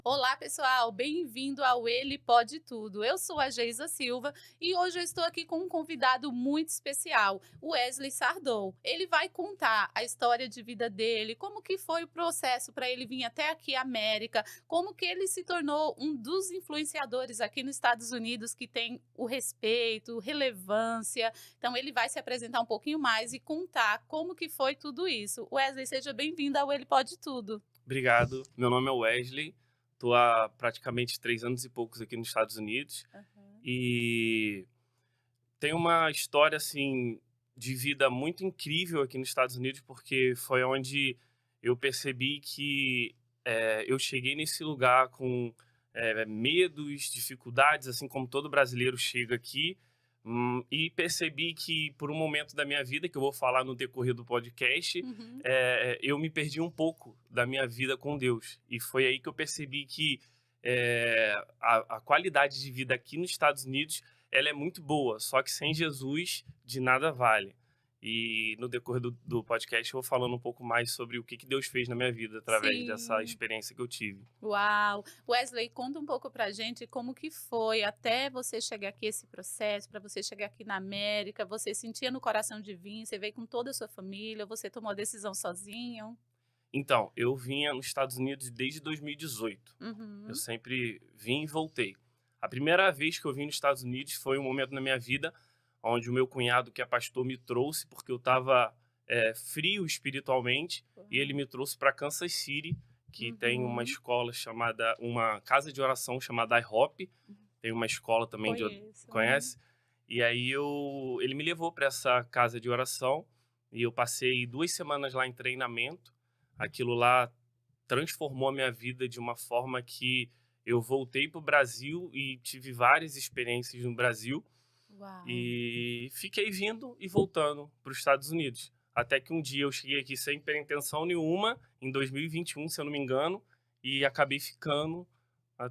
Olá, pessoal, bem-vindo ao Ele Pode Tudo. Eu sou a Geisa Silva e hoje eu estou aqui com um convidado muito especial, o Wesley Sardou. Ele vai contar a história de vida dele, como que foi o processo para ele vir até aqui, América, como que ele se tornou um dos influenciadores aqui nos Estados Unidos que tem o respeito, relevância. Então ele vai se apresentar um pouquinho mais e contar como que foi tudo isso. Wesley, seja bem-vindo ao Ele Pode Tudo. Obrigado. Meu nome é Wesley. Estou há praticamente 3 anos e poucos aqui nos Estados Unidos. Aham. E tenho uma história, assim, de vida muito incrível aqui nos Estados Unidos, porque foi onde eu percebi que eu cheguei nesse lugar com medos, dificuldades, assim como todo brasileiro chega aqui. E percebi que, por um momento da minha vida, que eu vou falar no decorrer do podcast, Uhum. eu me perdi um pouco da minha vida com Deus. E foi aí que eu percebi que a qualidade de vida aqui nos Estados Unidos ela é muito boa, só que sem Jesus de nada vale. E no decorrer do podcast eu vou falando um pouco mais sobre o que Deus fez na minha vida através dessa Sim. experiência que eu tive. Uau! Wesley, conta um pouco pra gente como que foi até você chegar aqui, esse processo, para você chegar aqui na América, você sentia no coração de vir, você veio com toda a sua família, você tomou a decisão sozinho? Então, eu vinha nos Estados Unidos desde 2018. Eu Uhum. sempre vim e voltei. A primeira vez que eu vim nos Estados Unidos foi um momento na minha vida onde o meu cunhado, que é pastor, me trouxe porque eu estava frio espiritualmente e ele Uau. me trouxe para Kansas City, que tem uma Uhum. escola chamada, uma casa de oração chamada IHOP, tem uma escola também Conheço. Uhum. conhece? E aí ele me levou para essa casa de oração e eu passei 2 semanas lá em treinamento. Aquilo lá transformou a minha vida de uma forma que eu voltei para o Brasil e tive várias experiências no Brasil Uau! e fiquei vindo e voltando para os Estados Unidos. Até que um dia eu cheguei aqui sem pretensão nenhuma, em 2021, se eu não me engano, e acabei ficando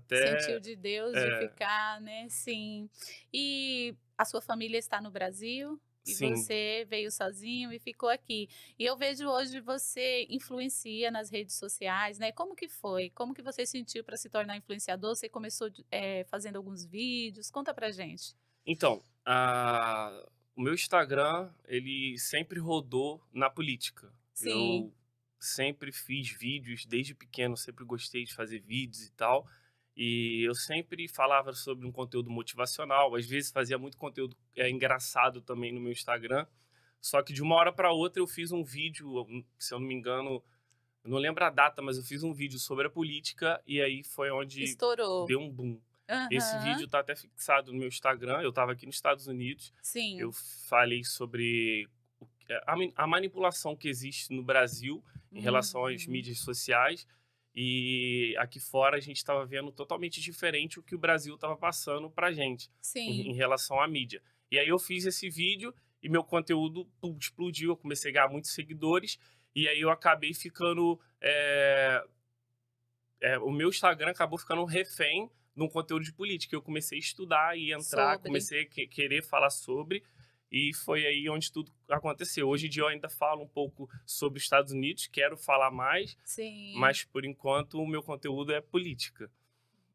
Sentiu até. de Deus de É, ficar, né? Sim. E a sua família está no Brasil? E sim. você veio sozinho e ficou aqui. E eu vejo hoje você influencia nas redes sociais, né? Como que foi? Como que você sentiu para se tornar influenciador? Você começou fazendo alguns vídeos? Conta pra gente. Então, o meu Instagram, ele sempre rodou na política. Sim. Eu sempre fiz vídeos, desde pequeno, sempre gostei de fazer vídeos e tal. E eu sempre falava sobre um conteúdo motivacional, às vezes fazia muito conteúdo engraçado também no meu Instagram. Só que de uma hora para outra eu fiz um vídeo, se eu não me engano, eu não lembro a data, mas eu fiz um vídeo sobre a política e aí foi onde Estourou. deu um boom. Esse Aham. vídeo tá até fixado no meu Instagram, eu estava aqui nos Estados Unidos, eu Sim. falei sobre a manipulação que existe no Brasil em relação às Uhum. mídias sociais, e aqui fora a gente estava vendo totalmente diferente o que o Brasil estava passando pra gente em Sim. relação à mídia. E aí eu fiz esse vídeo e meu conteúdo pum, explodiu, eu comecei a ganhar muitos seguidores, e aí eu acabei ficando o meu Instagram acabou ficando refém de um conteúdo de política. Eu comecei a estudar e entrar, Sobre. comecei a querer falar sobre, e foi aí onde tudo aconteceu. Hoje em dia eu ainda falo um pouco sobre os Estados Unidos, quero falar mais, Sim. mas por enquanto o meu conteúdo é política.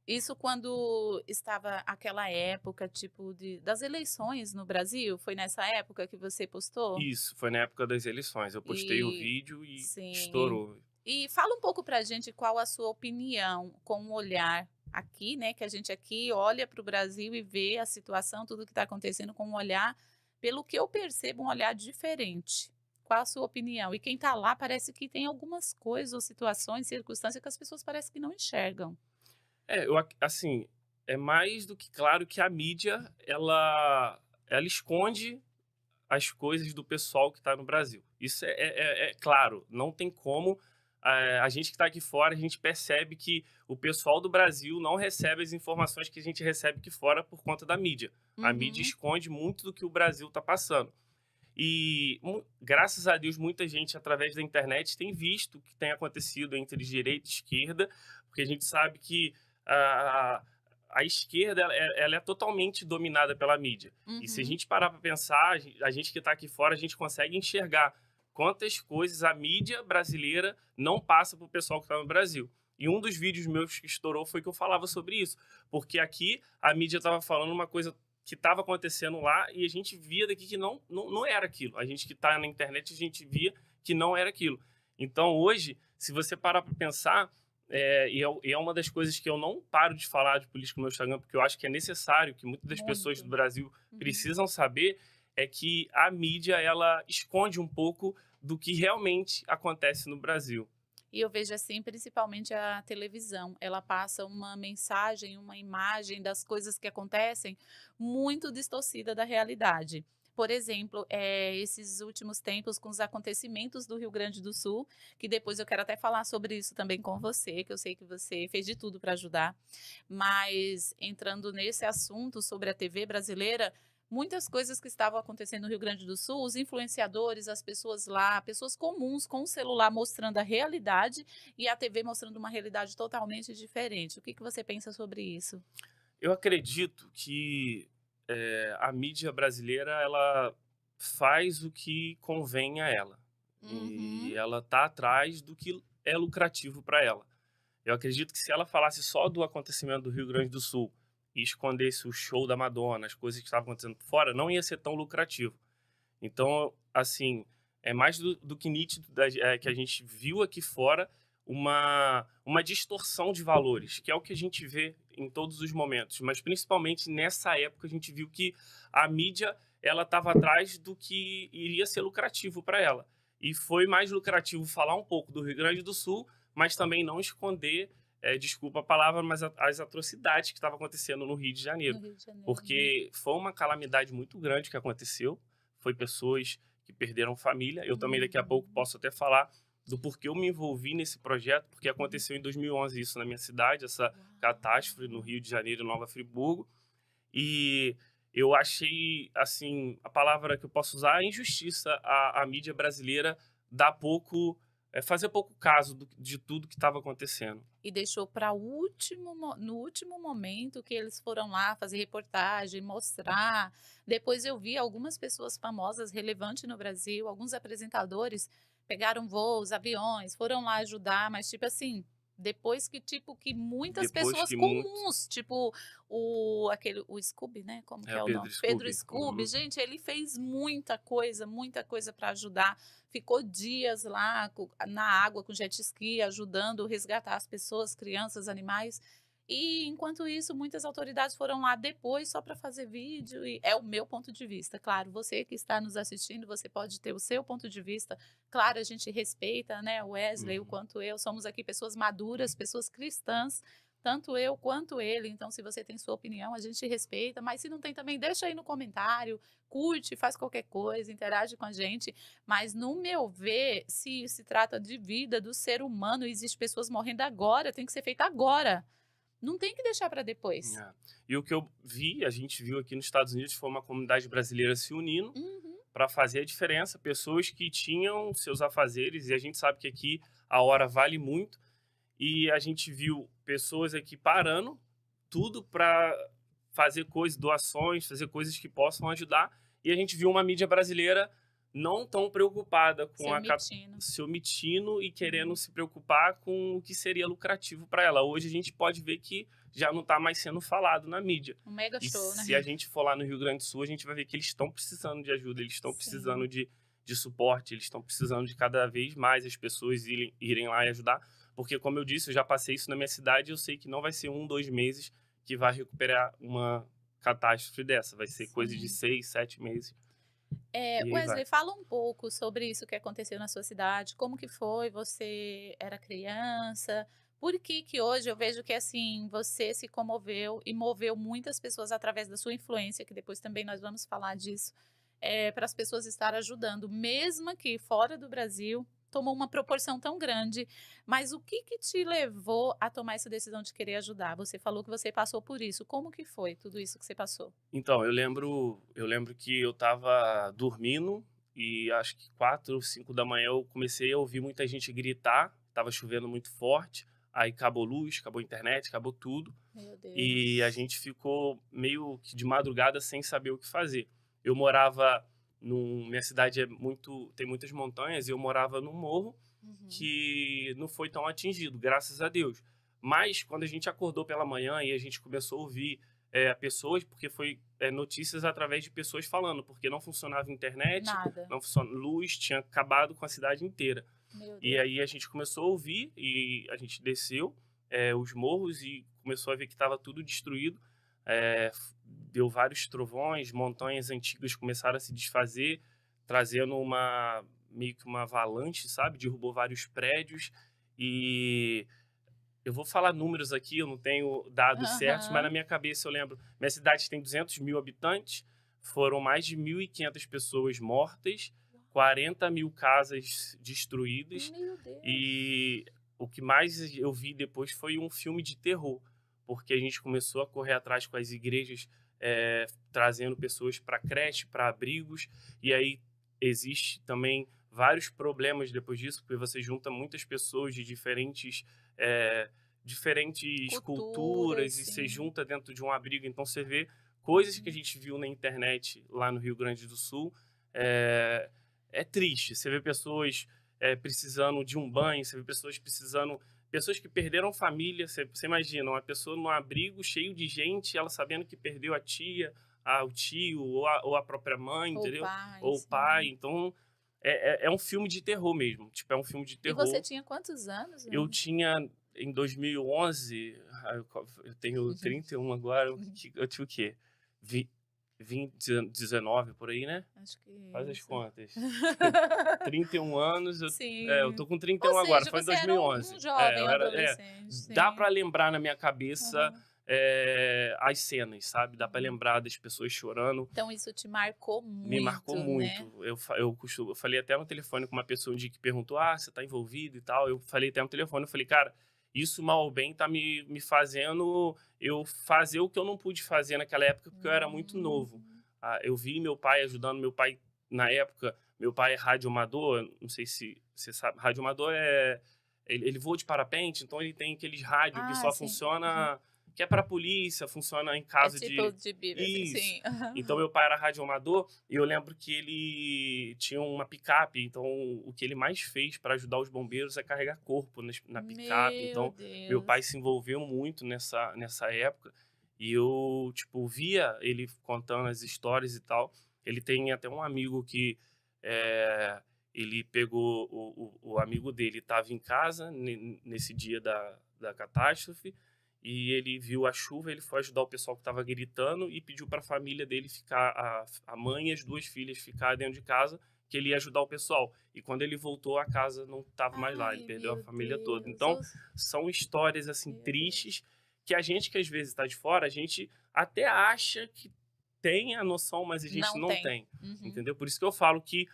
Isso quando estava aquela época, tipo, das eleições no Brasil? Foi nessa época que você postou? Isso, foi na época das eleições. Eu postei o E vídeo e sim. estourou. E fala um pouco pra gente qual a sua opinião com o olhar aqui, né, que a gente aqui olha para o Brasil e vê a situação, tudo que está acontecendo com um olhar, pelo que eu percebo, um olhar diferente. Qual a sua opinião? E quem está lá parece que tem algumas coisas ou situações, circunstâncias que as pessoas parecem que não enxergam. Assim, é mais do que claro que a mídia, ela esconde as coisas do pessoal que está no Brasil. Isso é claro, não tem como. A gente que está aqui fora, a gente percebe que o pessoal do Brasil não recebe as informações que a gente recebe aqui fora por conta da mídia. A mídia Uhum. esconde muito do que o Brasil está passando. E, graças a Deus, muita gente, através da internet, tem visto o que tem acontecido entre direita e esquerda, porque a gente sabe que a, a esquerda ela é totalmente dominada pela mídia. E se a Uhum. gente parar para pensar, a gente que está aqui fora, a gente consegue enxergar quantas coisas a mídia brasileira não passa para o pessoal que está no Brasil. E um dos vídeos meus que estourou foi que eu falava sobre isso. Porque aqui a mídia estava falando uma coisa que estava acontecendo lá e a gente via daqui que não era aquilo. A gente que está na internet, a gente via que não era aquilo. Então, hoje, se você parar para pensar, e é uma das coisas que eu não paro de falar de política no meu Instagram, porque eu acho que é necessário, que muitas das pessoas do Muito. Brasil Uhum. precisam saber, é que a mídia, ela esconde um pouco do que realmente acontece no Brasil. E eu vejo assim, principalmente a televisão, ela passa uma mensagem, uma imagem das coisas que acontecem muito distorcida da realidade. Por exemplo, esses últimos tempos com os acontecimentos do Rio Grande do Sul, que depois eu quero até falar sobre isso também com você, que eu sei que você fez de tudo para ajudar. Mas entrando nesse assunto sobre a TV brasileira, muitas coisas que estavam acontecendo no Rio Grande do Sul, os influenciadores, as pessoas lá, pessoas comuns com o celular mostrando a realidade e a TV mostrando uma realidade totalmente diferente. O que que você pensa sobre isso? Eu acredito que a mídia brasileira, ela faz o que convém a ela. E Uhum. ela tá atrás do que é lucrativo para ela. Eu acredito que se ela falasse só do acontecimento do Rio Grande do Sul e escondesse o show da Madonna, as coisas que estavam acontecendo por fora, não ia ser tão lucrativo. Então, assim, é mais do que nítido que a gente viu aqui fora uma distorção de valores, que é o que a gente vê em todos os momentos. Mas, principalmente, nessa época, a gente viu que a mídia ela estava atrás do que iria ser lucrativo para ela. E foi mais lucrativo falar um pouco do Rio Grande do Sul, mas também não esconder, desculpa a palavra, mas as atrocidades que estavam acontecendo no Rio de No Janeiro. Rio de Janeiro. Porque foi uma calamidade muito grande que aconteceu, foi pessoas que perderam família. Eu também daqui a pouco Uhum. posso até falar do porquê eu me envolvi nesse projeto, porque Uhum. aconteceu em 2011 isso na minha cidade, essa catástrofe no Uau! Rio de Janeiro, em Nova Friburgo. E eu achei, assim, a palavra que eu posso usar é injustiça a mídia brasileira dar pouco, fazer pouco caso de tudo que estava acontecendo. E deixou para no último momento que eles foram lá fazer reportagem, mostrar. Depois eu vi algumas pessoas famosas, relevantes no Brasil, alguns apresentadores pegaram voos, aviões, foram lá ajudar, mas tipo assim, depois que tipo que muitas Depois pessoas que muito. comuns, tipo o Scooby, né, como que É o é o nome? Pedro Pedro Scooby. Scooby, Uhum. gente, ele fez muita coisa para ajudar. Ficou dias lá na água com jet ski, ajudando a resgatar as pessoas, crianças, animais. E enquanto isso, muitas autoridades foram lá depois só para fazer vídeo. E é o meu ponto de vista. Claro, você que está nos assistindo, você pode ter o seu ponto de vista. Claro, a gente respeita, né, o Wesley, o Uhum. quanto eu. Somos aqui pessoas maduras, pessoas cristãs, tanto eu quanto ele. Então, se você tem sua opinião, a gente respeita. Mas se não tem também, deixa aí no comentário, curte, faz qualquer coisa, interage com a gente. Mas, no meu ver, se trata de vida do ser humano, existe pessoas morrendo agora, tem que ser feito agora. Não tem que deixar para depois. É. E o que eu vi, a gente viu aqui nos Estados Unidos, foi uma comunidade brasileira se unindo Uhum. para fazer a diferença. Pessoas que tinham seus afazeres, e a gente sabe que aqui a hora vale muito. E a gente viu pessoas aqui parando tudo para fazer coisas, doações, fazer coisas que possam ajudar. E a gente viu uma mídia brasileira não tão preocupada com Se omitindo. se omitindo e querendo Uhum. se preocupar com o que seria lucrativo para ela. Hoje a gente pode ver que já não está mais sendo falado na mídia. Um mega E show, se a né? gente for lá no Rio Grande do Sul, a gente vai ver que eles estão precisando de ajuda, eles estão Sim. precisando de suporte, eles estão precisando de cada vez mais as pessoas irem lá e ajudar. Porque, como eu disse, eu já passei isso na minha cidade e eu sei que não vai ser 1, 2 meses que vai recuperar uma catástrofe dessa. Vai ser coisa de Sim. 6, 7 meses e aí vai. Wesley, fala um pouco sobre isso que aconteceu na sua cidade. Como que foi? Você era criança? Por que que hoje eu vejo que assim você se comoveu e moveu muitas pessoas através da sua influência, que depois também nós vamos falar disso, para as pessoas estarem ajudando, mesmo aqui fora do Brasil, tomou uma proporção tão grande. Mas o que que te levou a tomar essa decisão de querer ajudar? Você falou que você passou por isso. Como que foi tudo isso que você passou? Então, eu lembro que eu estava dormindo e acho que 4 ou 5 da manhã eu comecei a ouvir muita gente gritar, estava chovendo muito forte, aí acabou luz, acabou internet, acabou tudo. Meu E a Deus. gente ficou meio que de madrugada sem saber o que fazer. Eu morava minha cidade tem muitas montanhas e eu morava num morro Uhum. que não foi tão atingido, graças a Deus. Mas quando a gente acordou pela manhã e a gente começou a ouvir pessoas, porque foi notícias através de pessoas falando, porque não funcionava a internet, Nada. não funcionava luz, tinha acabado com a cidade inteira. Meu E Deus. aí a gente começou a ouvir e a gente desceu os morros e começou a ver que estava tudo destruído. Deu vários trovões, montanhas antigas começaram a se desfazer, trazendo meio que uma avalanche, sabe? Derrubou vários prédios e eu vou falar números aqui, eu não tenho dados certos, mas na Aham. minha cabeça eu lembro. Minha cidade tem 200 mil habitantes, foram mais de 1.500 pessoas mortas, 40 mil casas destruídas Meu Deus. e o que mais eu vi depois foi um filme de terror, porque a gente começou a correr atrás com as igrejas, trazendo pessoas para creche, para abrigos, e aí existe também vários problemas depois disso, porque você junta muitas pessoas de eh, diferentes Cultura, culturas e se sim. junta dentro de um abrigo, então você vê coisas que a Uhum. gente viu na internet lá no Rio Grande do Sul, é, é triste. Você vê pessoas precisando de um banho, você vê pessoas precisando, pessoas que perderam família. Você imagina uma pessoa num abrigo cheio de gente, ela sabendo que perdeu a tia, o tio ou a própria mãe, O entendeu? pai, Ou o pai. sim. Então é um filme de terror mesmo. Tipo, é um filme de E você terror. tinha quantos anos, Eu né? tinha, em 2011, eu tenho 31 agora, eu tinha o quê? Vi, 20, 19 por aí, né? Acho que Faz as isso. contas. 31 anos, eu Sim. tô com Ou 31 agora, seja, foi em você era um 2011. jovem, Eu era, adolescente, dá sim. pra lembrar na minha cabeça Aham. as cenas, sabe? Dá pra Uhum. lembrar das pessoas chorando. Então isso te marcou Me marcou muito, né? muito. Eu falei até no telefone com uma pessoa um dia que perguntou: você tá envolvido e tal? Eu falei até no telefone, eu falei, cara, isso mal ou bem tá me fazendo eu fazer o que eu não pude fazer naquela época porque eu era muito novo. Hum. Eu vi meu pai ajudando, meu pai, na época, meu pai é radioamador, não sei se você sabe, radioamador ele voa de parapente, então ele tem aqueles rádio que Ah, só sim. Aham. funciona, que é pra polícia, funciona em É caso tipo de... de Bíblia, assim, Isso. sim. Então, meu pai era radioamador e eu lembro que ele tinha uma picape. Então, o que ele mais fez para ajudar os bombeiros é carregar corpo na picape. Meu Então, meu pai Deus. se envolveu muito nessa época. E eu, tipo, via ele contando as histórias e tal. Ele tem até um amigo que ele pegou o amigo dele, estava em casa nesse dia da catástrofe e ele viu a chuva, ele foi ajudar o pessoal que estava gritando e pediu para a família dele ficar, a mãe e as duas filhas ficar dentro de casa, que ele ia ajudar o pessoal. E quando ele voltou, a casa não estava mais lá, ele Ai, perdeu a meu família toda. Deus. Então, são histórias assim Meu Deus. tristes que a gente que às vezes está de fora, a gente até acha que tem a noção, mas a gente Não não tem. tem, Uhum. entendeu? Por isso que eu falo que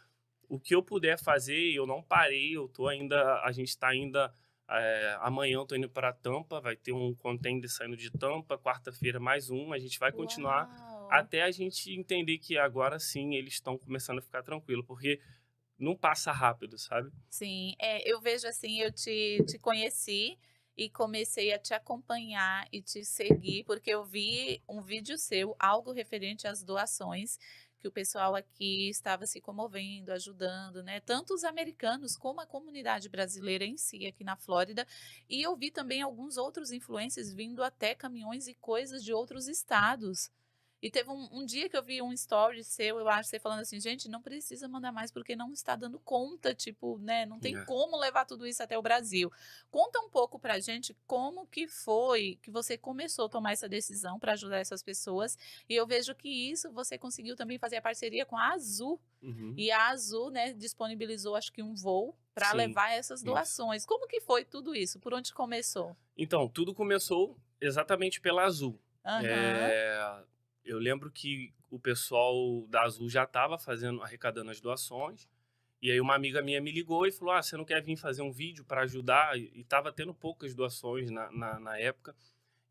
o que eu puder fazer, eu não parei, eu tô ainda, a gente está ainda amanhã eu tô indo para Tampa, vai ter um contender saindo de Tampa, quarta-feira mais um, a gente vai continuar Uau. até a gente entender que agora sim eles estão começando a ficar tranquilo, porque não passa rápido, sabe? Sim, eu vejo assim, eu te conheci e comecei a te acompanhar e te seguir, porque eu vi um vídeo seu, algo referente às doações, que o pessoal aqui estava se comovendo, ajudando, né? Tanto os americanos como a comunidade brasileira em si, aqui na Flórida. E eu vi também alguns outros influencers vindo até caminhões e coisas de outros estados. E teve um dia que eu vi um story seu, eu acho, você falando assim: "Gente, não precisa mandar mais, porque não está dando conta, tipo, né, não tem É. como levar tudo isso até o Brasil". Conta um pouco pra gente como que foi que você começou a tomar essa decisão para ajudar essas pessoas, e eu vejo que isso você conseguiu também fazer a parceria com a Azul, Uhum. e a Azul, né, disponibilizou acho que um voo para Sim, levar essas isso. doações. Como que foi tudo isso? Por onde começou? Então, tudo começou exatamente pela Azul. Aham. Eh, eu lembro que o pessoal da Azul já estava fazendo, arrecadando as doações. E aí uma amiga minha me ligou e falou: você não quer vir fazer um vídeo para ajudar? E tava tendo poucas doações na época.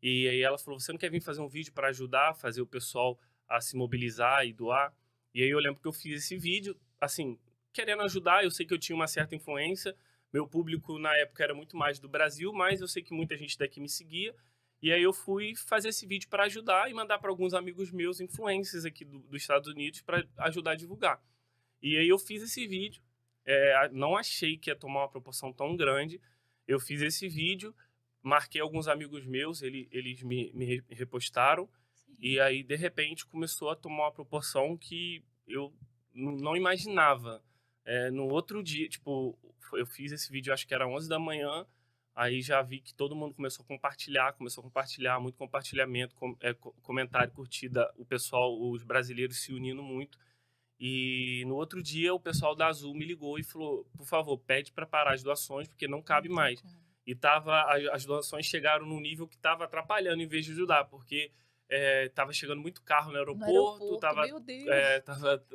E aí ela falou: você não quer vir fazer um vídeo para ajudar, fazer o pessoal a se mobilizar e doar? E aí eu lembro que eu fiz esse vídeo, assim, querendo ajudar. Eu sei que eu tinha uma certa influência. Meu público na época era muito mais do Brasil, mas eu sei que muita gente daqui me seguia. E aí eu fui fazer esse vídeo para ajudar e mandar para alguns amigos meus, influencers aqui dos Estados Unidos, para ajudar a divulgar. E aí eu fiz esse vídeo. não achei que ia tomar uma proporção tão grande. Eu fiz esse vídeo, marquei alguns amigos meus, eles me repostaram, Sim. e aí, de repente, começou a tomar uma proporção que eu não imaginava. No outro dia, tipo, eu fiz esse vídeo, acho que era 11 da manhã, aí já vi que todo mundo começou a compartilhar, muito compartilhamento, comentário, curtida, o pessoal, os brasileiros se unindo muito. E no outro dia, o pessoal da Azul me ligou e falou: por favor, pede para parar as doações, porque não cabe Não tem mais. como. E as doações chegaram num nível que estava atrapalhando em vez de ajudar, porque estava chegando muito carro no No aeroporto, aeroporto, estava meu Deus.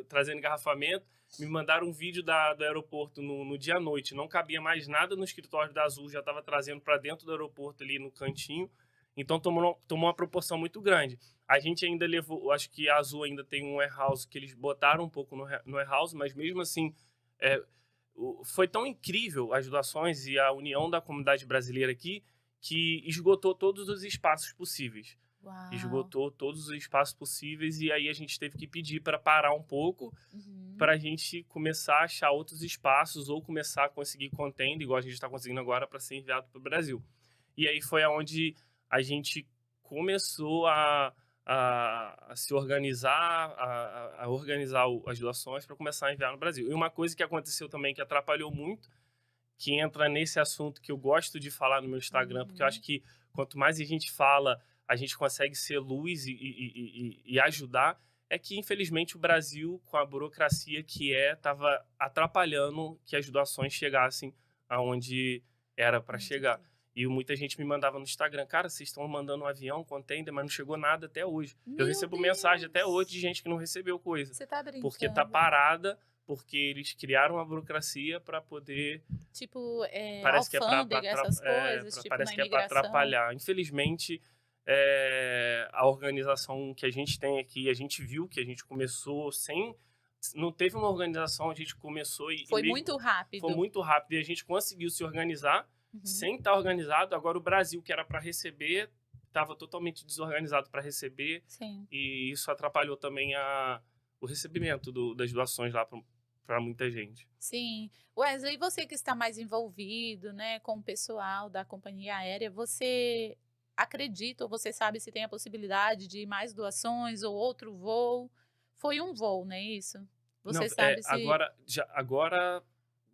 trazendo engarrafamento. Me mandaram um vídeo do aeroporto no dia à noite. Não cabia mais nada no escritório da Azul, já estava trazendo para dentro do aeroporto ali no cantinho. Então tomou uma proporção muito grande. A gente ainda levou, acho que a Azul ainda tem um warehouse que eles botaram um pouco no warehouse, mas mesmo assim, é, foi tão incrível as doações e a união da comunidade brasileira aqui que esgotou todos os espaços possíveis. Uau. Esgotou todos os espaços possíveis e aí a gente teve que pedir para parar um pouco Uhum. para a gente começar a achar outros espaços ou começar a conseguir contenda, igual a gente está conseguindo agora, para ser enviado para o Brasil. E aí foi aonde a gente começou a se organizar, a organizar as doações para começar a enviar no Brasil. E uma coisa que aconteceu também que atrapalhou muito, que entra nesse assunto que eu gosto de falar no meu Instagram, porque eu acho Uhum. que quanto mais a gente fala, a gente consegue ser luz e ajudar, é que infelizmente o Brasil, com a burocracia que estava atrapalhando que as doações chegassem aonde era para Onde chegar. deve. E muita gente me mandava no Instagram: cara, vocês estão mandando um avião, container, mas não chegou nada até hoje. Eu Meu recebo mensagem até hoje de Deus! gente que não recebeu coisa, Você tá porque tá brincando? parada, porque eles criaram uma burocracia para poder. Tipo, Parece que é para alfândega, essas coisas, tipo na parece que é para imigração? atrapalhar. Infelizmente, a organização que a gente tem aqui, a gente viu que a gente começou sem, não teve uma organização, a gente começou e Foi mesmo muito foi rápido. muito rápido e a gente conseguiu se organizar Uhum. sem estar organizado. Agora o Brasil, que era para receber, estava totalmente desorganizado para receber Sim. e isso atrapalhou também o recebimento das doações lá para muita gente. Sim. Wesley, você que está mais envolvido, né, com o pessoal da companhia aérea, você acredita ou você sabe se tem a possibilidade de mais doações ou outro voo? Foi um voo, não é isso? Não, Você sabe se agora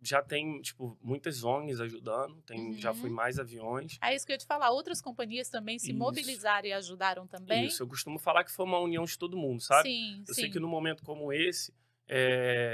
já tem, tipo, muitas ONGs ajudando, já foi Uhum. mais aviões. É isso que eu ia te falar, outras companhias também se Isso, mobilizaram e ajudaram também? isso. Eu costumo falar que foi uma união de todo mundo, sabe? Sim, Eu sei que sim. num momento como esse,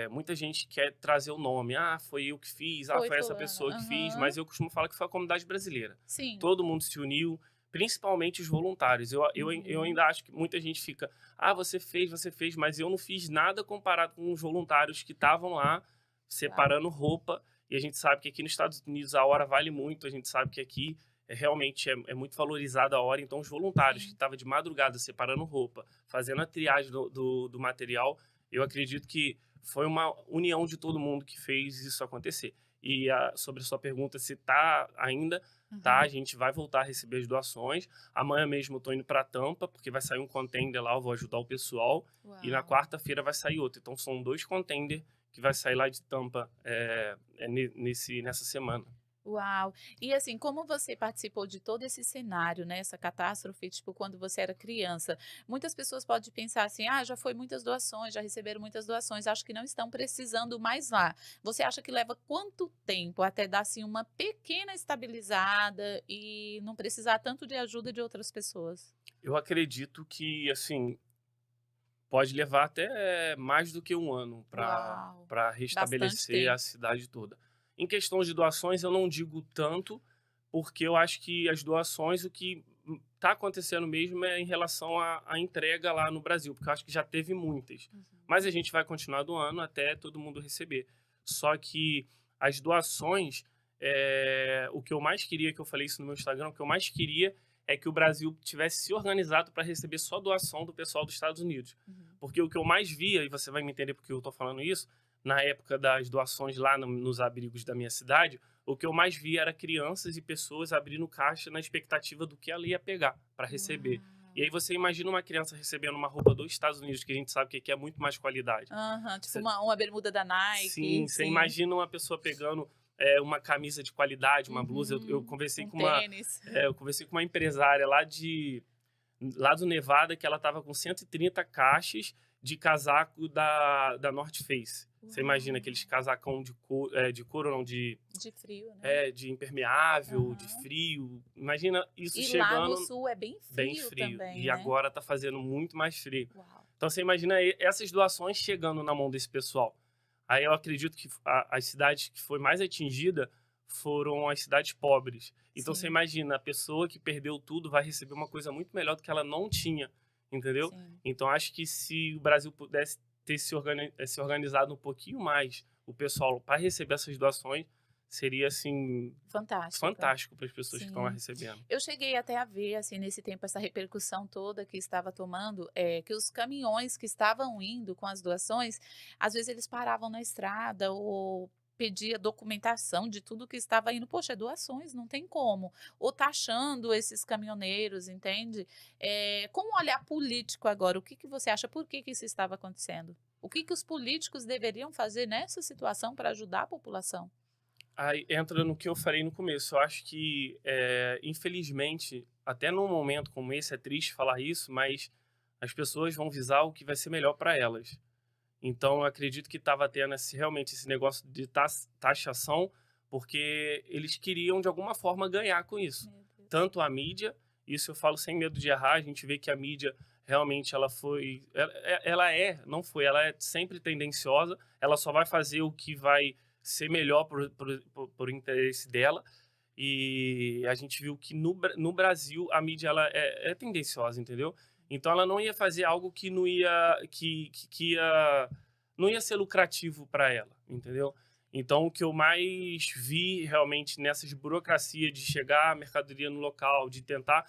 muita gente quer trazer o nome. Ah, foi eu que fiz, Foi foi essa fulana. pessoa que fiz, mas Aham. eu costumo falar que foi a comunidade brasileira. Sim. Todo mundo se uniu, principalmente os voluntários. Eu Uhum. ainda acho que muita gente fica, ah, você fez, mas eu não fiz nada comparado com os voluntários que estavam lá Uau. separando roupa. E a gente sabe que aqui nos Estados Unidos a hora vale muito, a gente sabe que aqui realmente é muito valorizada a hora. Então, os voluntários que Sim. estavam de madrugada separando roupa, fazendo a triagem do material, eu acredito que foi uma união de todo mundo que fez isso acontecer. E sobre a sua pergunta se tá ainda, tá, a Uhum. gente vai voltar a receber as doações. Amanhã mesmo eu tô indo para Tampa, porque vai sair um container lá, eu vou ajudar o pessoal. E na Uau. quarta-feira vai sair outro. Então são 2 containers que vai sair lá de Tampa nessa semana. Uau! E assim, como você participou de todo esse cenário, né, essa catástrofe, tipo, quando você era criança, muitas pessoas podem pensar assim: "Ah, já foi muitas doações, já receberam muitas doações, acho que não estão precisando mais lá". Você acha que leva quanto tempo até dar, assim, uma pequena estabilizada e não precisar tanto de ajuda de outras pessoas? Eu acredito que, assim, pode levar até mais do que um ano para Uau! Bastante restabelecer a tempo. cidade toda. Em questão de doações, eu não digo tanto, porque eu acho que as doações, o que está acontecendo mesmo é em relação à entrega lá no Brasil, porque eu acho que já teve muitas. Mas Uhum. a gente vai continuar doando até todo mundo receber. Só que as doações, o que eu mais queria, que eu falei isso no meu Instagram, o que eu mais queria é que o Brasil tivesse se organizado para receber só doação do pessoal dos Estados Unidos. Uhum. Porque o que eu mais via, e você vai me entender porque eu estou falando isso, na época das doações lá nos abrigos da minha cidade, o que eu mais via era crianças e pessoas abrindo caixa na expectativa do que ela ia pegar para Uau! receber. E aí você imagina uma criança recebendo uma roupa dos Estados Unidos, que a gente sabe que aqui é muito mais qualidade. Aham, tipo Você- uma bermuda da Nike, sim, você sim. imagina uma pessoa pegando uma camisa de qualidade, uma blusa. Eu conversei Um com uma, tênis. eu conversei com uma empresária lá do Nevada, que ela estava com 130 caixas de casaco da North Face. Você imagina Uau. aqueles casacão de couro, não, De frio, né? de impermeável, de Aham. frio. Imagina isso E lá no chegando sul é bem bem frio frio. também, E né? agora tá fazendo muito mais frio. Uau. Então você imagina essas doações chegando na mão desse pessoal. Aí eu acredito que as cidades que foi mais atingida foram as cidades pobres. Então você Sim, imagina, a pessoa que perdeu tudo vai receber uma coisa muito melhor do que ela não tinha, entendeu? sim. Então acho que se o Brasil pudesse ter se organizado um pouquinho mais, o pessoal, para receber essas doações, seria assim Fantástico. fantástico para as pessoas que estão lá Sim. recebendo. Eu cheguei até a ver, assim, nesse tempo, essa repercussão toda que estava tomando, que os caminhões que estavam indo com as doações, às vezes eles paravam na estrada ou pedia documentação de tudo que estava indo. Poxa, é doações, não tem como. Ou taxando esses caminhoneiros, entende? Com um olhar político agora, o que que você acha? Por que que isso estava acontecendo? O que que os políticos deveriam fazer nessa situação para ajudar a população? Aí entra no que eu falei no começo. Eu acho que, infelizmente, até num momento como esse, é triste falar isso, mas as pessoas vão visar o que vai ser melhor para elas. Então, eu acredito que estava tendo realmente esse negócio de taxação, porque eles queriam, de alguma forma, ganhar com isso. Meu Deus. Tanto a mídia, isso eu falo sem medo de errar, a gente vê que a mídia realmente ela foi. Não foi, ela é sempre tendenciosa, ela só vai fazer o que vai ser melhor por interesse dela. E a gente viu que no Brasil a mídia ela é tendenciosa, entendeu? Então ela não ia fazer algo que não ia que ia não ia ser lucrativo para ela, entendeu? Então o que eu mais vi realmente nessas burocracias de chegar a mercadoria no local, de tentar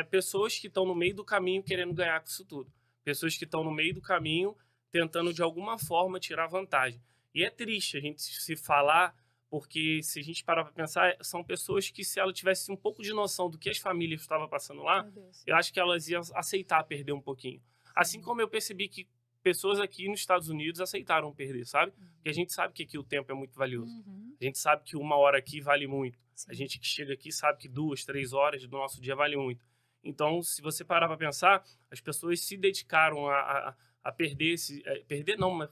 pessoas que estão no meio do caminho querendo ganhar com isso tudo. Pessoas que estão no meio do caminho tentando de alguma forma tirar vantagem. E é triste a gente se falar porque se a gente parar para pensar, são pessoas que se ela tivesse um pouco de noção do que as famílias estavam passando lá, Meu Deus. eu acho que elas iam aceitar perder um pouquinho. Assim Sim. como eu percebi que pessoas aqui nos Estados Unidos aceitaram perder, sabe? Porque a gente sabe que aqui o tempo é muito valioso. Uhum. A gente sabe que 1 hora aqui vale muito. Sim. A gente que chega aqui sabe que 2, 3 horas do nosso dia vale muito. Então, se você parar para pensar, as pessoas se dedicaram a perder perder não,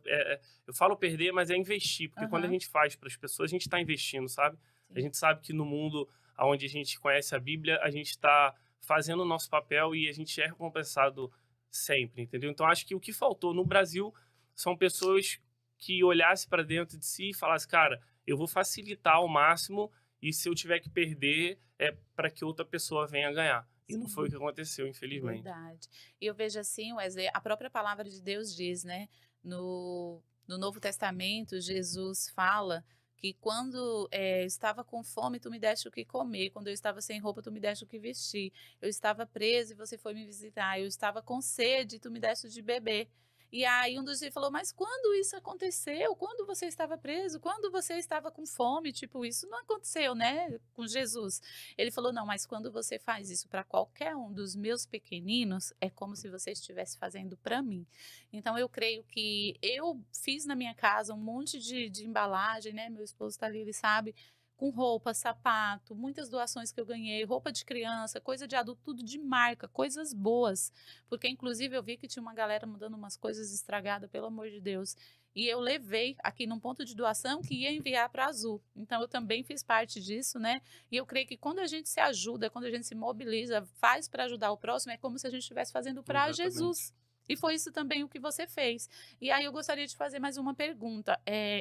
eu falo perder, mas é investir, porque quando a Aham. gente faz para as pessoas, a gente está investindo, sabe? A Sim. gente sabe que no mundo onde a gente conhece a Bíblia, a gente está fazendo o nosso papel e a gente é recompensado sempre, entendeu? Então, acho que o que faltou no Brasil são pessoas que olhassem para dentro de si e falassem, cara, eu vou facilitar ao máximo e se eu tiver que perder, é para que outra pessoa venha ganhar. E não foi o Sim. que aconteceu, infelizmente. Verdade. E eu vejo assim, Wesley, a própria palavra de Deus diz, né? No Novo Testamento, Jesus fala que quando eu estava com fome, tu me deste o que comer. Quando eu estava sem roupa, tu me deste o que vestir. Eu estava preso e você foi me visitar. Eu estava com sede e tu me deste de beber. E aí um dos dias falou, mas quando isso aconteceu? Quando você estava preso? Quando você estava com fome? Tipo, isso não aconteceu, né? Com Jesus. Ele falou: não, mas quando você faz isso para qualquer um dos meus pequeninos, é como se você estivesse fazendo para mim. Então, eu creio que eu fiz na minha casa um monte de embalagem, né? Meu esposo está ali, ele sabe. Com roupa, sapato, muitas doações que eu ganhei, roupa de criança, coisa de adulto, tudo de marca, coisas boas. Porque, inclusive, eu vi que tinha uma galera mandando umas coisas estragadas, pelo amor de Deus. E eu levei aqui num ponto de doação que ia enviar para Azul. Então, eu também fiz parte disso, né? E eu creio que quando a gente se ajuda, quando a gente se mobiliza, faz para ajudar o próximo, é como se a gente estivesse fazendo para Exatamente. Jesus. E foi isso também o que você fez. E aí eu gostaria de fazer mais uma pergunta.